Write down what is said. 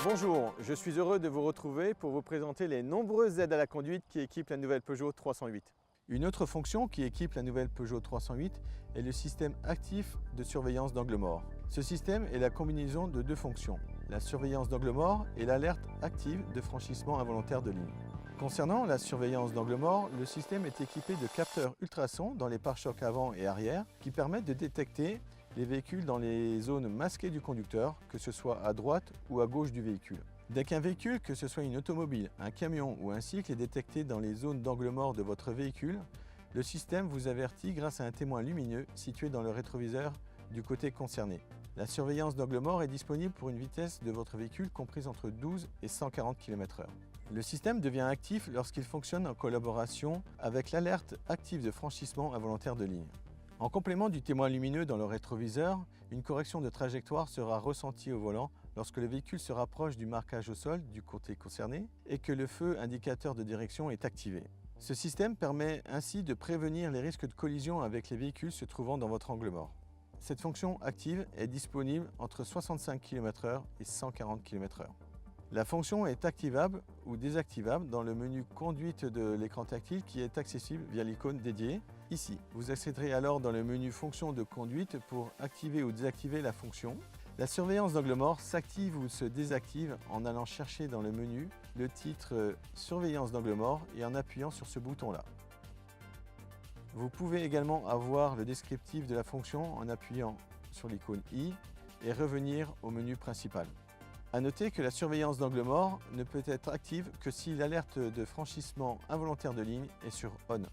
Bonjour, je suis heureux de vous retrouver pour vous présenter les nombreuses aides à la conduite qui équipent la nouvelle Peugeot 308. Une autre fonction qui équipe la nouvelle Peugeot 308 est le système actif de surveillance d'angle mort. Ce système est la combinaison de deux fonctions, la surveillance d'angle mort et l'alerte active de franchissement involontaire de ligne. Concernant la surveillance d'angle mort, le système est équipé de capteurs ultrasons dans les pare-chocs avant et arrière qui permettent de détecter les véhicules dans les zones masquées du conducteur, que ce soit à droite ou à gauche du véhicule. Dès qu'un véhicule, que ce soit une automobile, un camion ou un cycle, est détecté dans les zones d'angle mort de votre véhicule, le système vous avertit grâce à un témoin lumineux situé dans le rétroviseur du côté concerné. La surveillance d'angle mort est disponible pour une vitesse de votre véhicule comprise entre 12 et 140 km/h. Le système devient actif lorsqu'il fonctionne en collaboration avec l'alerte active de franchissement involontaire de ligne. En complément du témoin lumineux dans le rétroviseur, une correction de trajectoire sera ressentie au volant lorsque le véhicule se rapproche du marquage au sol du côté concerné et que le feu indicateur de direction est activé. Ce système permet ainsi de prévenir les risques de collision avec les véhicules se trouvant dans votre angle mort. Cette fonction active est disponible entre 65 km/h et 140 km/h. La fonction est activable ou désactivable dans le menu conduite de l'écran tactile qui est accessible via l'icône dédiée. Ici, vous accéderez alors dans le menu fonction de conduite pour activer ou désactiver la fonction. La surveillance d'angle mort s'active ou se désactive en allant chercher dans le menu le titre surveillance d'angle mort et en appuyant sur ce bouton-là. Vous pouvez également avoir le descriptif de la fonction en appuyant sur l'icône I et revenir au menu principal. A noter que la surveillance d'angle mort ne peut être active que si l'alerte de franchissement involontaire de ligne est sur ON.